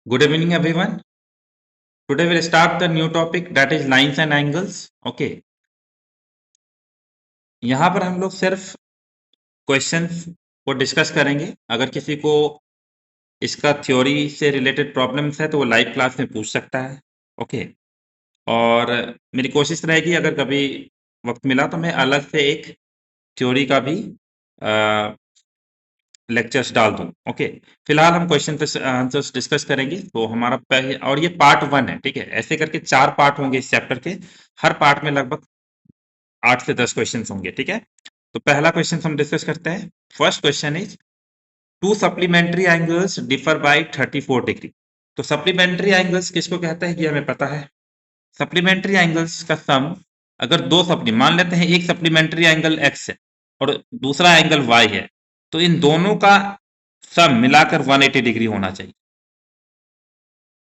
Good evening, everyone. Today we'll start the new topic that is lines and angles. Okay. यहाँ पर हम लोग सिर्फ क्वेश्चंस को डिस्कस करेंगे। अगर किसी को इसका थ्योरी से रिलेटेड प्रॉब्लम्स है तो वो लाइव क्लास में पूछ सकता है। ओके। और मेरी कोशिश रहेगी अगर कभी वक्त मिला तो मैं अलग से एक थ्योरी का भी लेक्चर्स डाल दूं। ओके। फिलहाल हम क्वेश्चन पे आंसर्स डिस्कस करेंगे। तो हमारा पहले और ये पार्ट 1 है, ठीक है। ऐसे करके 4 पार्ट होंगे इस चैप्टर के। हर पार्ट में लगभग 8 से 10 क्वेश्चन होंगे, ठीक है। तो पहला क्वेश्चन हम डिस्कस करते हैं। First question is to supplementary angles differ by 34 degree. तो सप्लीमेंट्री एंगल्स किसको कहते हैं ये हमें पता है। सप्लीमेंट्री एंगल्स का सम, अगर दो सप्ली मान लेते हैं, एक सप्लीमेंट्री एंगल एक्स है और दूसरा एंगल वाई है, तो इन दोनों का सम मिलाकर 180 डिग्री होना चाहिए,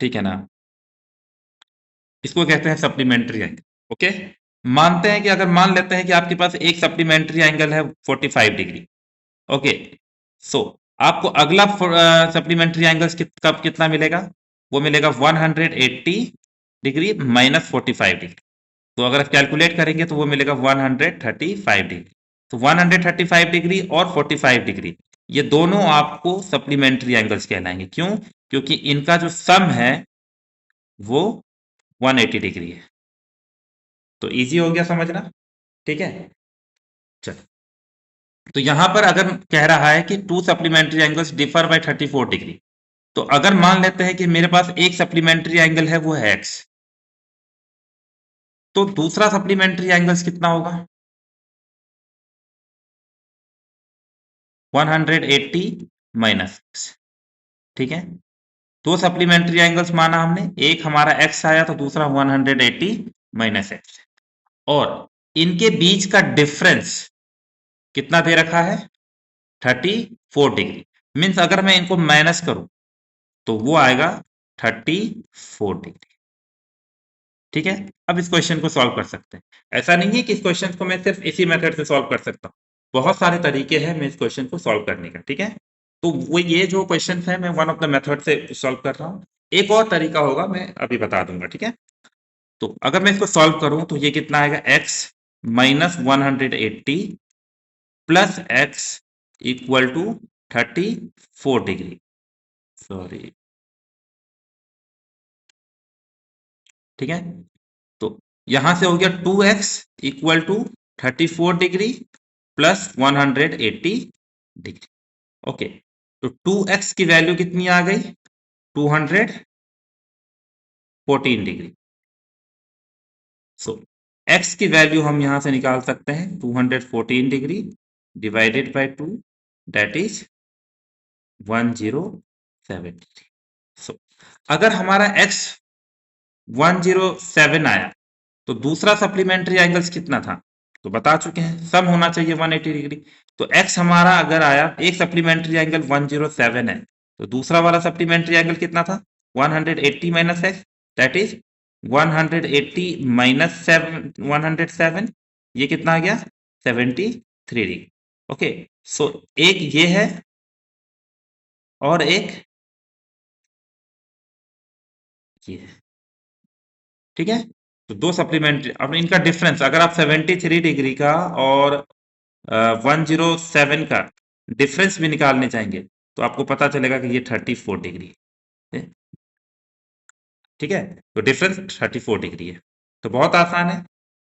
ठीक है ना। इसको कहते हैं सप्लीमेंट्री एंगल। ओके। मानते हैं कि अगर मान लेते हैं कि आपके पास एक सप्लीमेंट्री एंगल है 45 डिग्री। ओके। सो आपको अगला सप्लीमेंट्री एंगल्स कब कितना मिलेगा, वो मिलेगा 180 डिग्री माइनस 45 डिग्री। तो अगर आप कैलकुलेट करेंगे तो वो मिलेगा 135 डिग्री। तो 135 डिग्री और 45 डिग्री ये दोनों आपको सप्लीमेंट्री एंगल्स कहलाएंगे। क्यों? क्योंकि इनका जो सम है वो 180 डिग्री है। तो इजी हो गया समझना, ठीक है। चलो, तो यहां पर अगर कह रहा है कि to supplementary angles differ by 34 degree, तो अगर मान लेते हैं कि मेरे पास एक सप्लीमेंट्री एंगल है वो है एक्स, तो दूसरा सप्लीमेंट्री एंगल्स कितना होगा 180 माइनस एक्स, ठीक है। दो सप्लीमेंट्री एंगल्स माना हमने, एक हमारा एक्स आया तो दूसरा 180 माइनस एक्स, और इनके बीच का डिफरेंस कितना दे रखा है 34 डिग्री। मीन्स अगर मैं इनको माइनस करूं तो वो आएगा 34 डिग्री, ठीक है। अब इस क्वेश्चन को सॉल्व कर सकते हैं। ऐसा नहीं है कि इस क्वेश्चन को मैं सिर्फ इसी मेथड से सॉल्व कर सकता हूं, बहुत सारे तरीके हैं मैं इस क्वेश्चन को सॉल्व करने का, ठीक है। तो वो ये जो क्वेश्चन है मैं वन ऑफ द मेथड से सॉल्व कर रहा हूं। एक और तरीका होगा, मैं अभी बता दूंगा, ठीक है। तो अगर मैं इसको सॉल्व करूं तो ये कितना आएगा x minus 180 plus x equal to 34 degree, sorry, ठीक है। तो यहां से हो गया 2x equal to 34 degree plus 180 degree. Okay. तो 2x की वैल्यू कितनी आ गई 214 डिग्री। सो x की वैल्यू हम यहां से निकाल सकते हैं 214 degree divided by 2, that is 107 degree. So अगर हमारा x 107 आया तो दूसरा सप्लीमेंट्री एंगल्स कितना था, तो बता चुके हैं, सम होना चाहिए 180 डिग्री। तो x हमारा अगर आया, एक सप्लीमेंट्री एंगल 107 है, तो दूसरा वाला सप्लीमेंट्री एंगल कितना था 180 minus x, that is 180 minus 107, ये कितना आ गया 73 डिग्री। ओके। सो एक ये है और एक ये है, ठीक है। तो दो सप्लीमेंट्री, अब इनका डिफरेंस अगर आप 73 डिग्री का और 107 का डिफरेंस भी निकालने चाहेंगे तो आपको पता चलेगा कि ये 34 डिग्री है, ठीक है। तो डिफरेंस 34 डिग्री है। तो बहुत आसान है।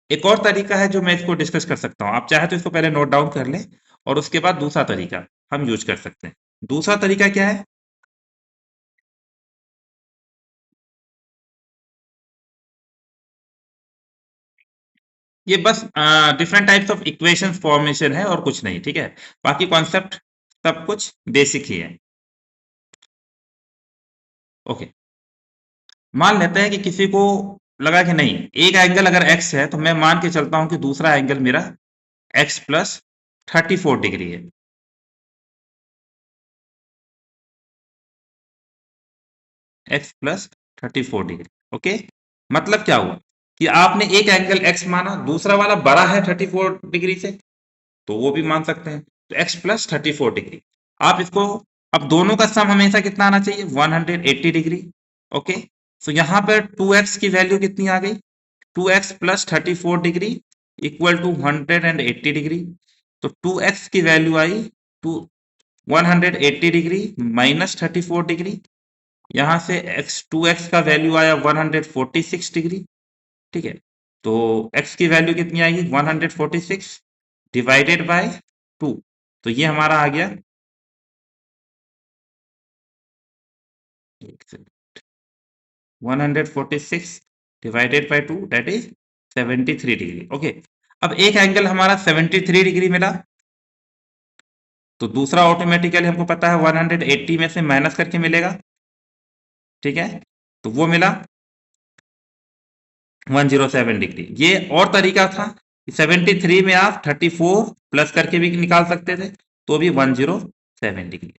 एक और तरीका है जो मैं इसको डिस्कस कर सकता हूं, आप चाहे तो इसको पहले नोट डाउन कर लें और उसके बाद दूसरा तरीका हम यूज कर सकते हैं। दूसरा तरीका क्या है, ये बस different types of equations formation है और कुछ नहीं, ठीक है। बाकी कॉन्सेप्ट सब कुछ बेसिक ही है। ओके। मान लेते हैं कि किसी को लगा कि नहीं, एक एंगल अगर x है तो मैं मान के चलता हूं कि दूसरा एंगल मेरा x प्लस 34 डिग्री है। x plus 34 degree. ओके। मतलब क्या हुआ कि आपने एक एंगल x माना, दूसरा वाला बड़ा है 34 डिग्री से, तो वो भी मान सकते हैं। तो x प्लस 34 डिग्री, आप इसको, अब दोनों का सम हमेशा कितना आना चाहिए 180 डिग्री। ओके, सो यहाँ पर 2x की वैल्यू कितनी आ गई, 2x plus 34 degree equal to 180 degree. तो 2x की वैल्यू आई टू 180 डिग्री माइनस 34 डिग्री, यहां से x का वैल्यू आया 146 डिग्री। ठीक है, तो x की वैल्यू कितनी आएगी 146 डिवाइडेड बाय 2, तो ये हमारा आ गया 146 divided by 2 that is 73 degree. Okay, अब एक एंगल हमारा 73 डिग्री मिला, तो दूसरा ऑटोमेटिकली हमको पता है 180 में से माइनस करके मिलेगा। ठीक है, तो वो मिला 107 डिग्री। ये और तरीका था, 73 में आप 34 प्लस करके भी निकाल सकते थे, तो भी 107 डिग्री।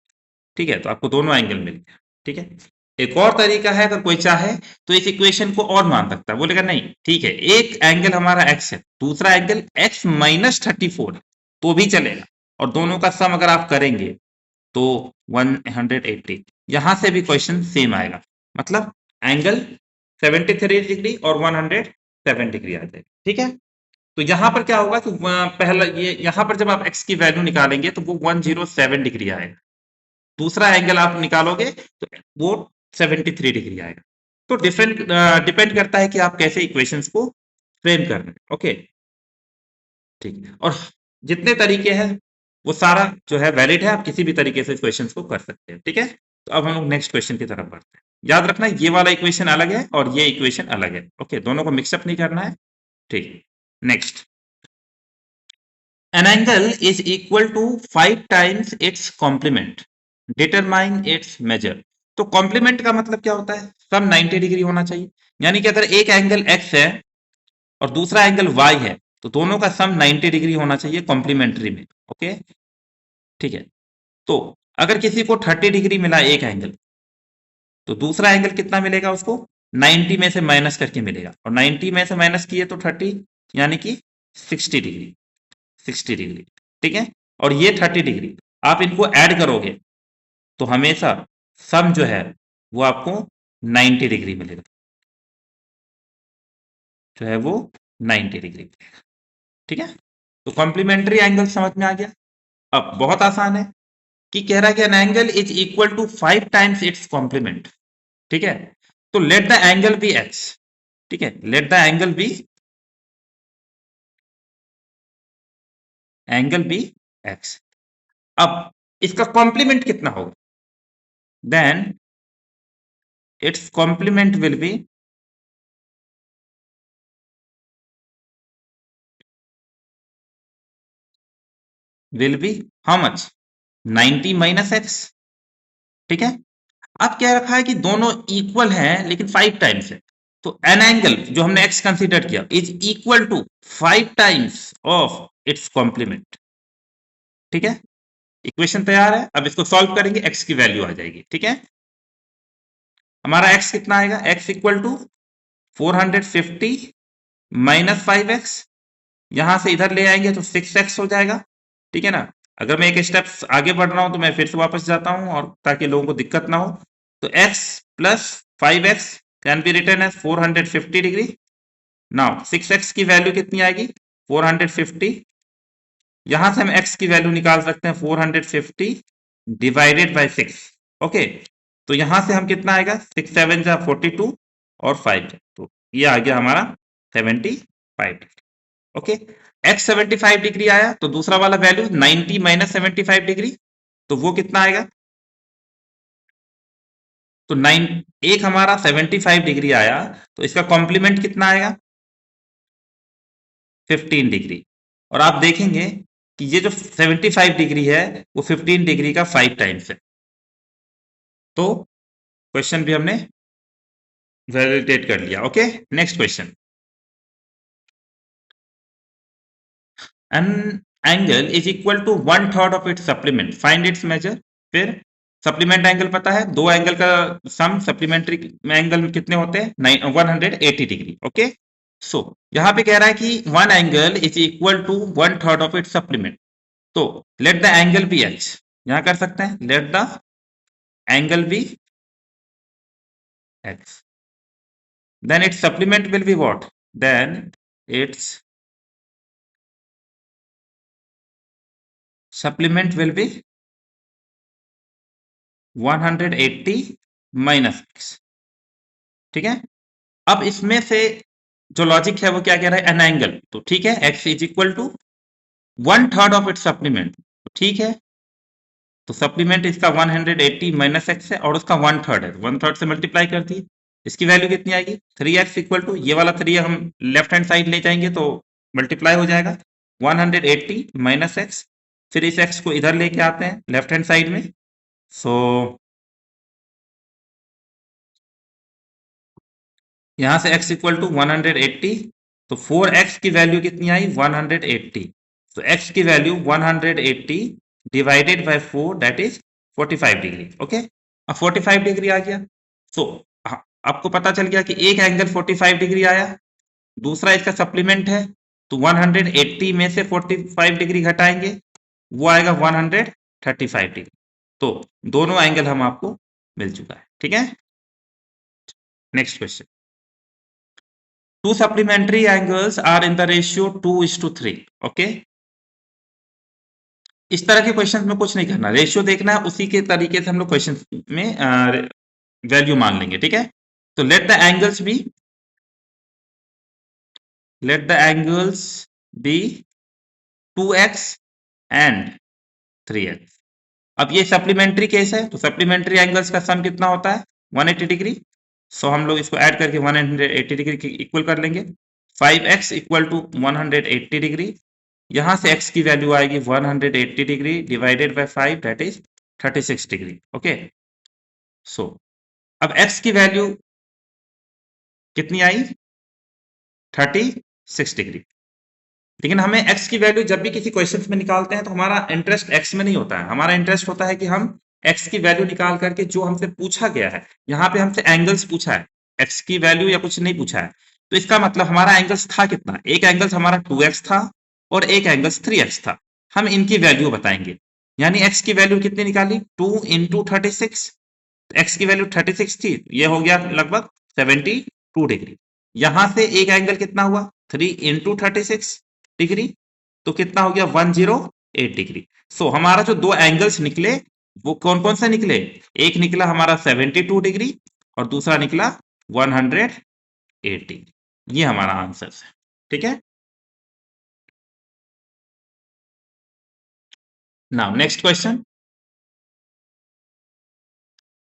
ठीक है, तो आपको दोनों एंगल मिल गया। ठीक है, एक और तरीका है, अगर कोई चाहे तो इस इक्वेशन को और मान सकता है, बोलेगा नहीं ठीक है एक एंगल हमारा एक्स है, दूसरा एंगल एक्स माइनस 34 है, तो भी चलेगा, और दोनों का सम अगर आप करेंगे तो 180। यहां से भी क्वेश्चन सेम आएगा, मतलब एंगल 73 डिग्री और 107 डिग्री आ जाएगा। ठीक है, तो यहां पर क्या होगा कि पहला ये यहां पर जब आप x की वैल्यू निकालेंगे तो वो 107 डिग्री आएगा, दूसरा एंगल आप निकालोगे तो वो 73 डिग्री आएगा। तो डिफरेंट डिपेंड करता है कि आप कैसे इक्वेशंस को फ्रेम कर रहे हैं। ओके, ठीक है, और जितने तरीके हैं वो सारा जो है वैलिड है, आप किसी भी तरीके से क्वेश्चंस को कर सकते हैं। ठीक है, तो अब हम लोग नेक्स्ट क्वेश्चन की तरफ बढ़ते हैं। याद रखना ये वाला इक्वेशन अलग है और ये इक्वेशन अलग है। ओके, दोनों को मिक्सअप नहीं करना है। ठीक, next, an angle is equal to 5 times its complement, determine its measure। तो कॉम्प्लीमेंट का मतलब क्या होता है, सम 90 डिग्री होना चाहिए, यानी कि अगर एक एंगल x है और दूसरा एंगल y है तो दोनों का सम 90 डिग्री होना चाहिए कॉम्प्लीमेंट्री में। ओके, ठीक है, तो अगर किसी को 30 डिग्री मिला एक एंगल, तो दूसरा एंगल कितना मिलेगा उसको 90 में से माइनस करके मिलेगा, और 90 में से माइनस किए तो 30 यानी कि 60 डिग्री, 60 डिग्री। ठीक है, और ये 30 डिग्री आप इनको ऐड करोगे तो हमेशा सम जो है वो आपको 90 डिग्री मिलेगा, जो है वो 90 डिग्री। ठीक है, तो कॉम्प्लीमेंट्री एंगल समझ में आ गया। अब बहुत आसान है कि कह रहा है कि an angle is equal to 5 times its complement. ठीक है, तो let the angle be x. ठीक है, let the angle be x. अब इसका कॉम्प्लीमेंट कितना होगा, then its complement will be how much 90 minus x. ठीक है, अब क्या रखा है कि दोनों इक्वल हैं लेकिन 5 टाइम्स है, तो एन एंगल जो हमने एक्स कंसीडर किया is equal to 5 times of its complement. ठीक है, इक्वेशन तैयार है, अब इसको सॉल्व करेंगे, एक्स की वैल्यू आ जाएगी। ठीक है, हमारा एक्स कितना आएगा, x equal to 450 minus 5x, यहां से इधर ले आएंगे तो 6x हो जाएगा। ठीक है ना, अगर मैं एक स्टेप आगे बढ़ रहा हूं तो मैं फिर से वापस जाता हूं, और ताकि लोगों को दिक्कत ना हो, तो x plus 5x can be written as 450 degree. Now 6x की वैल्यू कितनी आएगी 450, यहां से हम x की वैल्यू निकाल सकते हैं 450 डिवाइडेड बाय 6। ओके, तो यहां से हम कितना आएगा 6 7 जा 42 और 5, तो ये आ गया हमारा 75 डिग्री। ओके, x 75 डिग्री आया, तो दूसरा वाला वैल्यू 90 माइनस 75 डिग्री, तो वो कितना आएगा, तो 9 एक हमारा 75 डिग्री आया, तो इसका कॉम्प्लीमेंट कितना आएगा 15 डिग्री। और आप देखेंगे कि ये जो 75 डिग्री है वो 15 डिग्री का 5 टाइम्स है। तो क्वेश्चन भी हमने वैलिडेट कर लिया। Okay, next question, an angle is equal to 1/3 of its supplement, find its measure. फिर सप्लीमेंट एंगल पता है, दो एंगल का सम सप्लीमेंट्री एंगल में कितने होते हैं 180 डिग्री। ओके, सो यहां पे कह रहा है कि one angle is equal to 1/3 of its supplement, तो let the angle be H, यहां कर सकते हैं let the angle be x. Then its supplement will be what? Then its supplement will be 180 minus x. ठीक है, अब इसमें से जो लॉजिक है वो क्या कह रहा है, एन एंगल. तो ठीक है, x is equal to 1/3 of its supplement. ठीक है, तो सप्लीमेंट इसका 180 माइनस एक्स है और उसका 1/3 है, 1/3 से मल्टीप्लाई कर दी. इसकी वैल्यू कितनी आएगी, 3x इक्वल टू, ये वाला 3 हम लेफ्ट हैंड साइड ले जाएंगे तो मल्टीप्लाई हो जाएगा, 180 माइनस एक्स. फिर इस x को इधर लेके आते हैं लेफ्ट हैंड साइड में. सो यहां से x इक्वल टू 180, तो 4x की वैल्यू कितनी आई, 180. तो x की value 180 divided by 4 that is 45 degree. Okay, अब 45 डिग्री आ गया. तो आपको पता चल गया कि एक एंगल 45 डिग्री आया, दूसरा इसका सप्लीमेंट है, तो 180 में से 45 डिग्री घटाएंगे, वो आएगा 135 डिग्री. तो दोनों एंगल हम आपको मिल चुका है. ठीक है, next question. Two supplementary angles are in the ratio 2:3. Okay, इस तरह के क्वेश्चन में कुछ नहीं करना, रेशियो देखना है, उसी के तरीके से हम लोग क्वेश्चन में वैल्यू मान लेंगे. ठीक है, तो let the angles be 2x and 3x. अब ये सप्लीमेंट्री केस है, तो सप्लीमेंट्री एंगल्स का सम कितना होता है, 180 डिग्री. सो हम लोग इसको ऐड करके 180 डिग्री की इक्वल कर लेंगे. 5x equal to 180 degree. यहां से x की वैल्यू आएगी 180 degree divided by 5 that is 36 degree. Okay, so अब x की वैल्यू कितनी आई, 36 डिग्री. लेकिन हमें x की वैल्यू जब भी किसी क्वेश्चन में निकालते हैं तो हमारा इंटरेस्ट x में नहीं होता है, हमारा इंटरेस्ट होता है कि हम x की वैल्यू निकाल करके जो हमसे पूछा गया है, यहाँ पे हमसे एंगल्स पूछा है, x की वैल्यू या कुछ नहीं पूछा है, तो इसका मतलब हमारा एंगल्स था कितना, एक एंगल्स हमारा 2x था और एक एंगल्स 3x था. हम इनकी वैल्यू बताएंगे, यानी x की वैल्यू कितनी निकाली, 2 इंटू 36. x की वैल्यू 36 थी, ये हो गया लगभग 72 डिग्री. यहां से एक एंगल कितना हुआ, 3 इंटू 36 डिग्री, तो कितना हो गया 108 डिग्री. सो हमारा जो दो एंगल्स निकले वो कौन कौन से निकले, एक निकला हमारा 72 डिग्री और दूसरा निकला 108 डिग्री. ये हमारा आंसर है. ठीक है, now next question.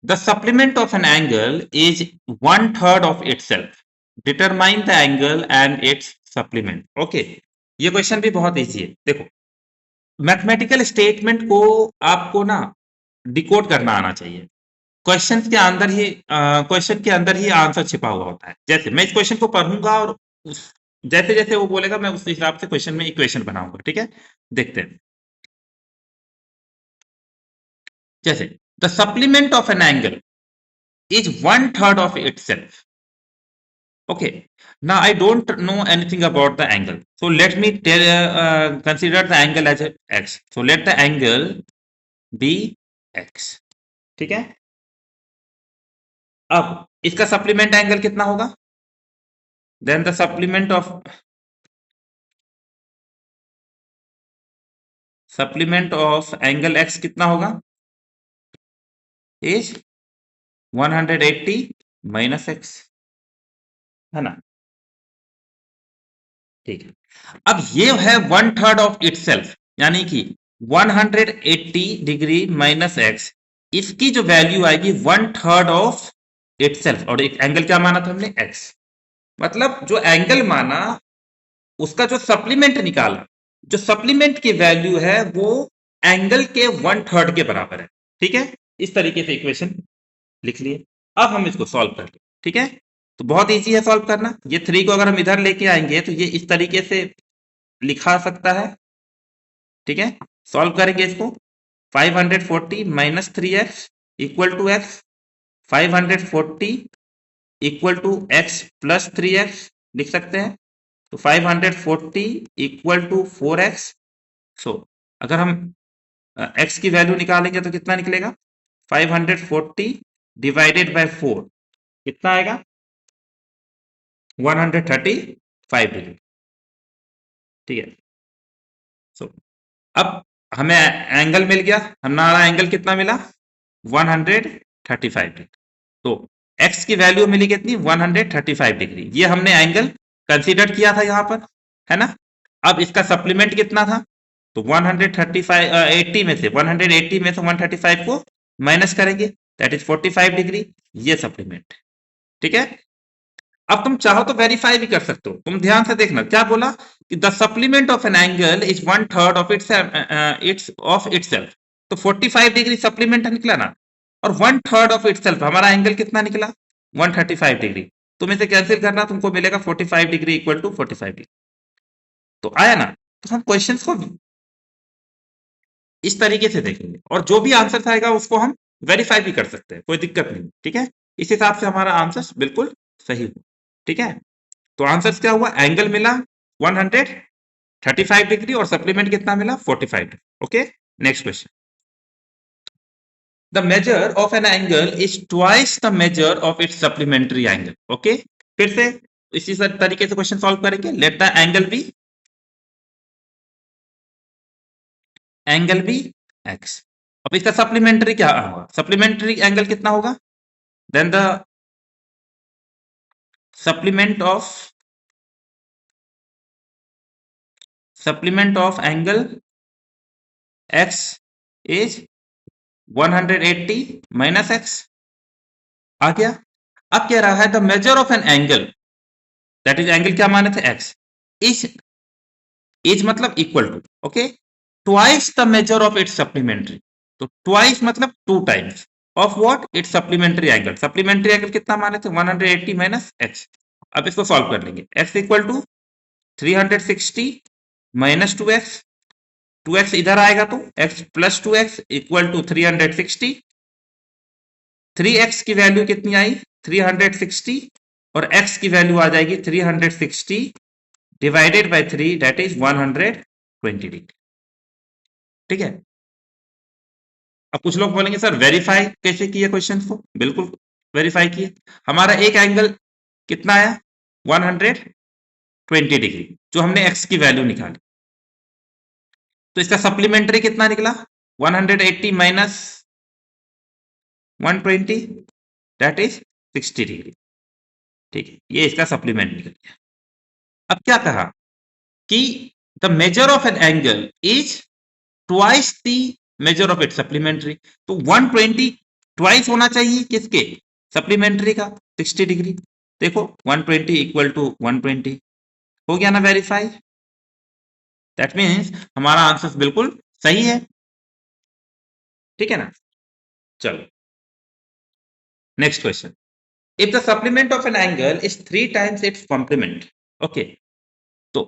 The supplement of an angle is 1/3 of itself. Determine the angle and its supplement. Okay, ये क्वेश्चन भी बहुत इजी है. देखो, मैथमेटिकल स्टेटमेंट को आपको ना डिकोड करना आना चाहिए. क्वेश्चन के अंदर ही आंसर छिपा हुआ होता है. जैसे मैं इस क्वेश्चन को पढ़ूंगा और जैसे जैसे वो बोलेगा मैं उस हिसाब से क्वेश्चन में इक्वेशन बनाऊंगा. ठीक है, देखते हैं. जैसे the supplement of an angle is 1/3 of itself. Okay, now I don't know anything about the angle, so let me consider the angle as x. So let the angle be x. ठीक है, अब इसका supplement angle कितना होगा, then the supplement of angle x कितना होगा, is 180 minus x, है ना. ठीक है, अब ये है 1/3 ऑफ इटसेल्फ, यानी कि 180 डिग्री माइनस एक्स, इसकी जो वैल्यू आएगी 1/3 ऑफ इटसेल्फ. और एक एंगल क्या माना था हमने, x. मतलब जो एंगल माना उसका जो सप्लीमेंट निकाला, जो सप्लीमेंट की वैल्यू है वो एंगल के 1/3 के बराबर है. ठीक है, इस तरीके से इक्वेशन लिख लिए. अब हम इसको सॉल्व कर लें. ठीक है, तो बहुत इजी है सॉल्व करना. ये 3 को अगर हम इधर लेके आएंगे तो ये इस तरीके से लिखा सकता है. ठीक है, सॉल्व करेंगे इसको. 540 minus 3x equal to x, 540 equal to x plus 3x लिख सकते हैं. तो 540 इक्वल टू 4x. सो अगर हम x की वैल्यू निकालेंगे तो कितना निकलेगा, 540 डिवाइडेड बाय 4 कितना आएगा 135 डिग्री। ठीक है। सो अब हमें एंगल मिल गया, हमारा एंगल कितना मिला 135 डिग्री। तो x की वैल्यू मिली कितनी 135 डिग्री, ये हमने एंगल कंसीडर किया था यहां पर, है ना। अब इसका सप्लीमेंट कितना था, तो 135 80 में से 180 में से 135 को माइनस करेंगे, दैट इज 45 डिग्री, ये सप्लीमेंट। ठीक है। अब तुम चाहो तो वेरीफाई भी कर सकते हो, तुम ध्यान से देखना क्या बोला कि the supplement of an angle is 1/3 of itself. तो 45 डिग्री सप्लीमेंट निकला ना, और 1/3 ऑफ इटसेल्फ हमारा एंगल कितना निकला 135 डिग्री। तुम इसे कैंसिल करना, तुमको मिलेगा 45 डिग्री इक्वल टू 45 डिग्री। तो आया ना। तो हम क्वेश्चंस को इस तरीके से देखेंगे, और जो भी आंसर आएगा उसको हम वेरीफाई भी कर सकते हैं, कोई दिक्कत नहीं। ठीक है। इस हिसाब से हमारा आंसर बिल्कुल सही हो। ठीक है। तो आंसर क्या हुआ, एंगल मिला 135 डिग्री और सप्लीमेंट कितना मिला 45 degree. Okay. Next question, the measure of an angle is twice the measure of its supplementary angle. Okay, फिर से इसी तरीके से क्वेश्चन सॉल्व करेंगे। Let the angle be x. अब इसका सप्लीमेंट्री क्या होगा, सप्लीमेंट्री एंगल कितना होगा, then the supplement of angle x is 180 minus x. आ गया। अब कह रहा है the measure of an angle, that is angle क्या माने थे एक्स, इज मतलब equal to, okay, twice the measure of its supplementary. तो ट्वाइस मतलब 2 times of what its supplementary angle. Supplementary angle कितना माने थे 180 माइनस एक्स। अब इसको सॉल्व कर लेंगे, x equal to 360 minus 2x, 2x इधर आएगा तो x plus 2x equal to 360। 3x की वैल्यू कितनी आई 360, और x की वैल्यू आ जाएगी 360 divided by 3, that is 120 degree. ठीक है। अब कुछ लोग बोलेंगे सर वेरीफाई कैसे किए क्वेश्चन को, बिल्कुल वेरीफाई किए। हमारा एक एंगल कितना आया 120 डिग्री, जो हमने x की वैल्यू निकाली। तो इसका सप्लीमेंट्री कितना निकला 180 माइनस 120, दैट इज 60 डिग्री। ठीक है, ये इसका सप्लीमेंट निकल गया। अब क्या कहा कि the measure of an angle is twice the measure of it supplementary. तो 120 ट्वाइस होना चाहिए किसके, सप्लीमेंट्री का 60 डिग्री। देखो 120 इक्वल टू 120 हो गया ना वेरीफाई। दैट मीन्स हमारा आंसर बिल्कुल सही है। ठीक है ना। चलो next question, if the supplement of an angle is 3 times its complement. Okay, तो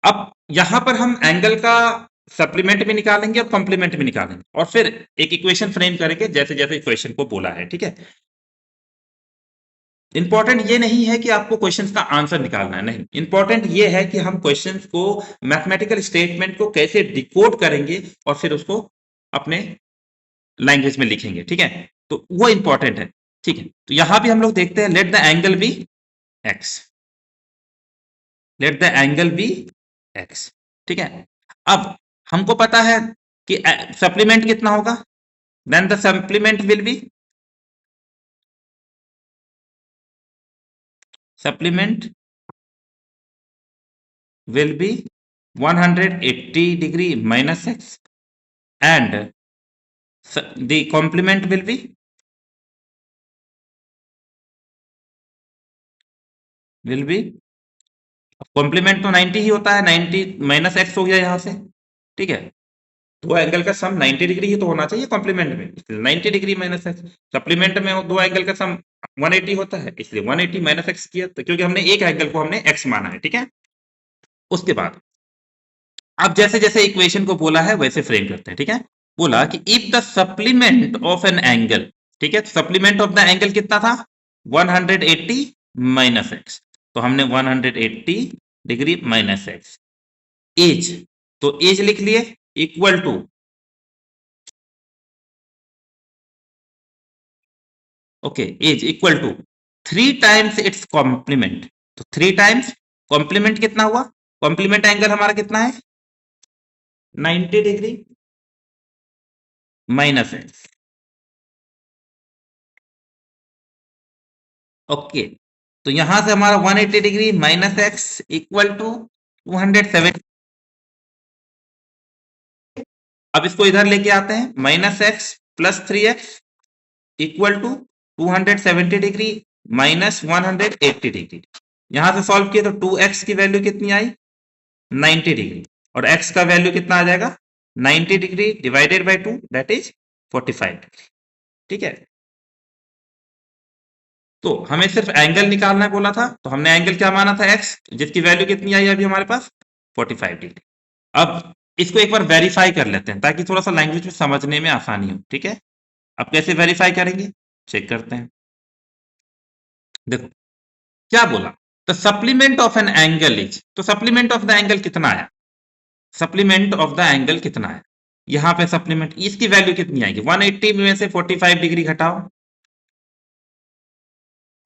अब यहां पर हम एंगल का सप्लीमेंट भी निकालेंगे और कॉम्प्लीमेंट भी निकालेंगे, और फिर एक इक्वेशन फ्रेम करेंगे जैसे जैसे इक्वेशन को बोला है। ठीक है। इंपॉर्टेंट ये नहीं है कि आपको क्वेश्चंस का आंसर निकालना है, नहीं, इंपॉर्टेंट ये है कि हम क्वेश्चंस को, मैथमेटिकल स्टेटमेंट को कैसे डिकोड करेंगे और फिर उसको अपने लैंग्वेज में लिखेंगे। ठीक है, तो वो इंपॉर्टेंट है। ठीक है, तो यहां भी हम लोग देखते हैं, let the angle be x, let the angle be x. ठीक है। अब हमको पता है कि सप्लीमेंट कितना होगा, then the supplement will be, supplement will be 180 degree minus x, and the complement will be complement तो 90 ही होता है, 90 माइनस एक्स हो गया यहां से। ठीक है, दो एंगल का सम 90 डिग्री ही तो होना चाहिए कॉम्प्लीमेंट में, इसलिए 90 डिग्री माइनस एक्स। सप्लीमेंट में दो एंगल का सम 180 होता है, इसलिए 180 माइनस एक्स किया, तो क्योंकि हमने एक एंगल को हमने एक्स माना है। ठीक है। उसके बाद अब जैसे जैसे इक्वेशन को बोला है वैसे फ्रेम करते हैं। ठीक है। बोला कि if the supplement of an angle, ठीक है, सप्लीमेंट ऑफ द एंगल कितना था 180 माइनस एक्स, तो हमने 180 डिग्री माइनस एक्स, एज, तो एज लिख लिए equal to, okay, as equal to 3 times its complement. तो 3 टाइम्स कॉम्प्लीमेंट कितना हुआ? कॉम्प्लीमेंट एंगल हमारा कितना है? 90 डिग्री माइनस एक्स। ओके, तो यहां से हमारा 180 degree minus x equal to 270। अब इसको इधर लेके आते हैं, minus x plus 3x equal to 270 degree minus 180 degree. यहां से सॉल्व किए तो 2x की वैल्यू कितनी आई? 90 डिग्री। और x का वैल्यू कितना आ जाएगा? 90 degree divided by 2 that is 45 degree. ठीक है, तो हमें सिर्फ एंगल निकालना बोला था, तो हमने एंगल क्या माना था? x, जिसकी वैल्यू कितनी आई अभी हमारे पास? 45 डिग्री। अब इसको एक बार वेरीफाई कर लेते हैं ताकि थोड़ा सा लैंग्वेज में समझने में आसानी हो। ठीक है, अब कैसे वेरीफाई करेंगे, चेक करते हैं। देखो क्या बोला, the supplement of an angle is, तो सप्लीमेंट ऑफ द एंगल कितना आया? सप्लीमेंट ऑफ द एंगल कितना है? यहां पे सप्लीमेंट, इसकी वैल्यू कितनी आएगी? 180 में से 45 डिग्री घटाओ,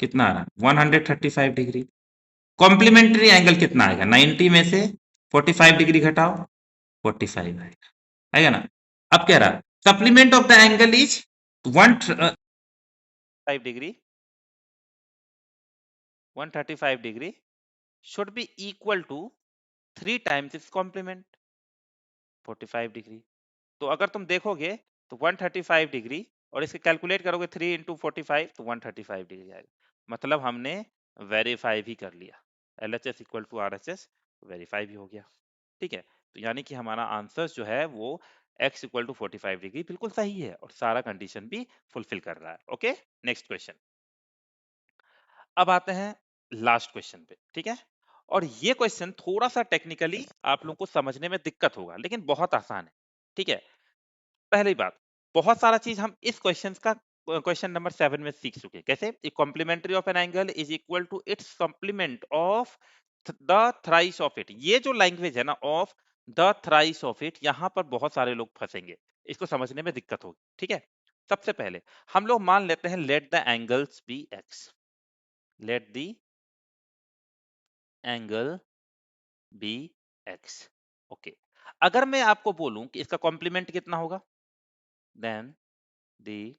कितना आ रहा है? 135 डिग्री। कॉम्प्लीमेंट्री एंगल कितना आएगा? 90 में से 45 डिग्री घटाओ, 45 आएगा, आएगा ना? अब कह रहा supplement of the angle is 135 degree, 135 degree should be equal to 3 times its complement 45 degree. तो अगर तुम देखोगे तो 135 डिग्री और इसके कैलकुलेट करोगे 3 इंटू 45 तो 135 डिग्री आएगा। मतलब हमने वेरीफाई भी कर लिया, L H S equal to R H S verify भी हो गया। ठीक है, तो यानी कि हमारा आंसर जो है वो x इक्वल टू 45 डिग्री बिल्कुल सही है और सारा कंडीशन भी फुलफिल कर रहा है। Okay, next question. अब आते हैं लास्ट क्वेश्चन पे। ठीक है, और ये क्वेश्चन थोड़ा सा टेक्निकली आप लोगों को समझने में दिक्कत होगा लेकिन बहुत आसान है। ठीक है, पहली बात, बहुत सारा चीज हम इस क्वेश्चन का क्वेश्चन नंबर 7 में सीख चुके हैं। कैसे? Complementary of an angle is equal to its complement of the thrice of it. ये जो लैंग्वेज है ना, of the thrice of it, यहां पर बहुत सारे लोग फंसेंगे, इसको समझने में दिक्कत होगी। ठीक है, सबसे पहले हम लोग मान लेते हैं let the angles be x, let the angle be x. Okay, अगर मैं आपको बोलूं कि इसका कॉम्प्लीमेंट कितना होगा, then the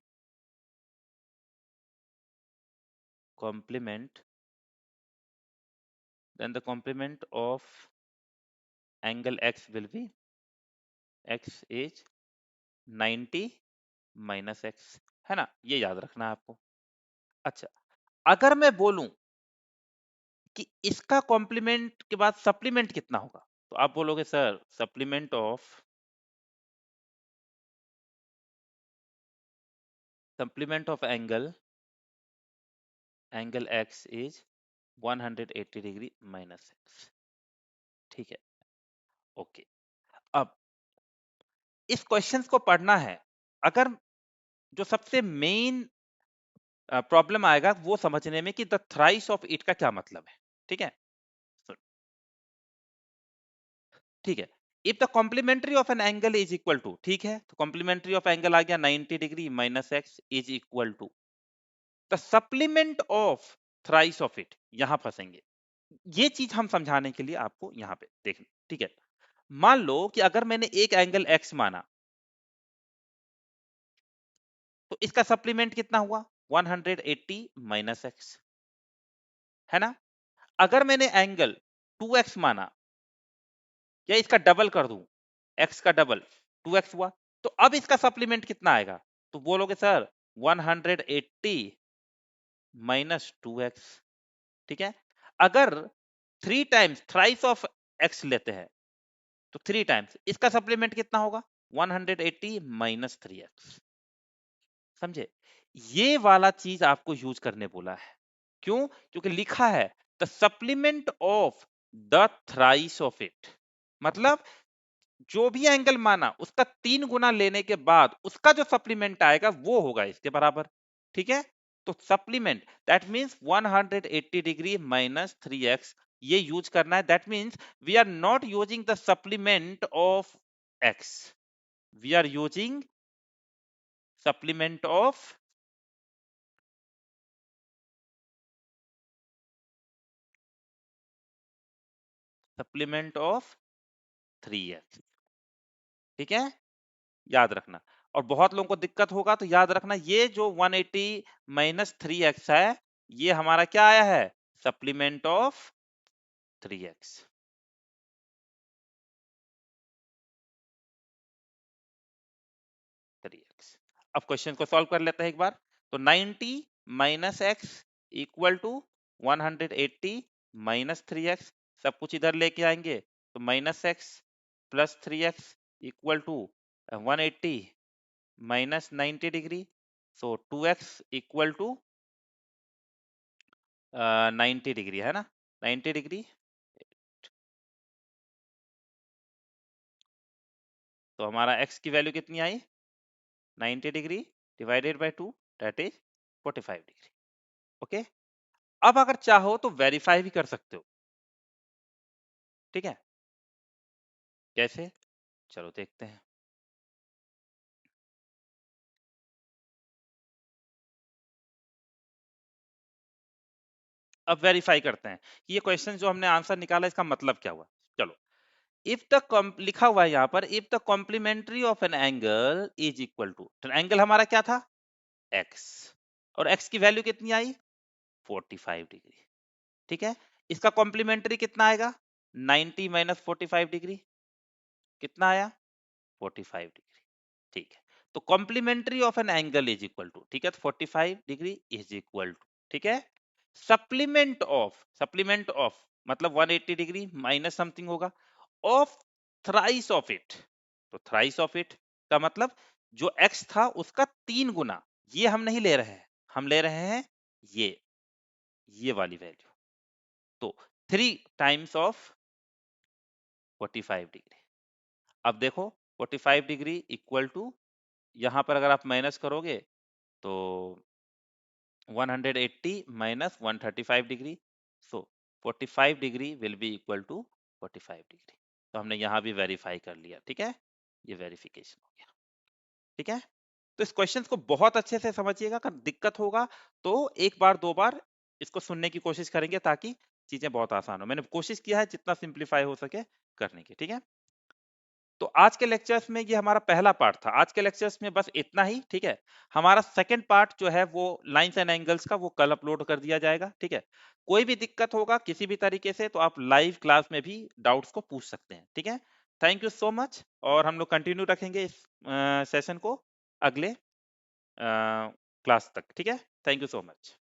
complement then the complement of angle x will be x is 90 minus x, है ना? ये याद रखना है आपको। अच्छा, अगर मैं बोलूं कि इसका कॉम्प्लीमेंट के बाद सप्लीमेंट कितना होगा, तो आप बोलोगे sir supplement of angle x is 180 degree minus x। ठीक है, ओके। अब इस क्वेश्चंस को पढ़ना है, अगर जो सबसे मेन प्रॉब्लम आएगा वो समझने में कि द थ्राइस ऑफ इट का क्या मतलब है। ठीक है, ठीक है, if the complementary of an angle is equal to, ठीक है, तो कॉम्प्लीमेंट्री ऑफ एंगल आ गया 90 degree minus x is equal to the supplement of thrice of it. यहां फंसेंगे, ये चीज हम समझाने के लिए आपको यहां पे देखना। ठीक है, मान लो कि अगर मैंने एक एंगल एक्स माना तो इसका सप्लीमेंट कितना हुआ? 180 माइनस एक्स, है ना? अगर मैंने एंगल 2x माना या इसका डबल कर दूं, x का डबल 2x हुआ, तो अब इसका सप्लीमेंट कितना आएगा? तो बोलोगे सर 180 माइनस 2x। ठीक है, अगर 3 टाइम्स थ्राइस ऑफ x लेते हैं तो 3 टाइम्स इसका सप्लीमेंट कितना होगा? 180 माइनस 3x। समझे? ये वाला चीज आपको यूज करने बोला है। क्यों? क्योंकि लिखा है the supplement of the thrice of it, मतलब जो भी एंगल माना उसका 3 गुना लेने के बाद उसका जो सप्लीमेंट आएगा वो होगा इसके बराबर। ठीक है, तो supplement that means 180 degree minus 3x, ये यूज करना है। That means we are not using the supplement of x, we are using supplement of supplement of 3x। ठीक है, याद रखना। और बहुत लोगों को दिक्कत होगा तो याद रखना, ये जो 180 माइनस 3x है, ये हमारा क्या आया है, सप्लीमेंट ऑफ 3x। अब क्वेश्चन को सॉल्व कर लेते हैं एक बार। तो 90 minus x equal to 180 minus 3x, सब कुछ इधर लेके आएंगे तो minus x plus 3x equal to 180 minus 90 degree, so 2x equal to 90 degree, है ना, 90 डिग्री। तो हमारा x की वैल्यू कितनी आई, 90 degree divided by 2, that is 45 degree. Okay, अब अगर चाहो तो वेरीफाई भी कर सकते हो। ठीक है, कैसे, चलो देखते हैं। अब वेरीफाई करते हैं कि ये क्वेश्चन जो हमने आंसर निकाला इसका मतलब क्या हुआ। चलो, इफ द लिखा हुआ है यहाँ पर, if the complementary of an angle is equal to, angle हमारा क्या था, x, और x की वैल्यू कितनी आई, 45 डिग्री। ठीक है, इसका कॉम्प्लीमेंट्री कितना आएगा, 90 माइनस 45 डिग्री, कितना आया, 45 डिग्री। ठीक है, तो complementary of an angle is equal to, ठीक है, तो 45 डिग्री इज इक्वल टू, ठीक है, सप्लीमेंट ऑफ मतलब 180 डिग्री माइनस समथिंग होगा, ऑफ थ्राइस ऑफ इट। तो थ्राइस ऑफ इट का मतलब जो x था उसका 3 गुना, ये हम नहीं ले रहे हैं, हम ले रहे हैं ये वाली वैल्यू। तो 3 टाइम्स ऑफ 45 डिग्री। अब देखो 45 डिग्री इक्वल टू, यहां पर अगर आप माइनस करोगे तो 180 minus 135 degree, so 45 degree will be equal to 45 degree. तो हमने यहाँ भी वेरीफाई कर लिया। ठीक है, ये वेरिफिकेशन हो गया। ठीक है, तो इस क्वेश्चन को बहुत अच्छे से समझिएगा, अगर दिक्कत होगा तो एक बार दो बार इसको सुनने की कोशिश करेंगे ताकि चीजें बहुत आसान हो। मैंने कोशिश किया है जितना सिंप्लीफाई हो सके करने की। ठीक है, तो आज के लेक्चर्स में ये हमारा पहला पार्ट था, आज के लेक्चर्स में बस इतना ही। ठीक है, हमारा सेकंड पार्ट जो है वो लाइंस एंड एंगल्स का, वो कल अपलोड कर दिया जाएगा। ठीक है, कोई भी दिक्कत होगा किसी भी तरीके से तो आप लाइव क्लास में भी डाउट्स को पूछ सकते हैं। ठीक है, थैंक यू सो मच, और हम लोग कंटिन्यू रखेंगे इस सेशन को अगले क्लास तक। ठीक है, थैंक यू सो मच।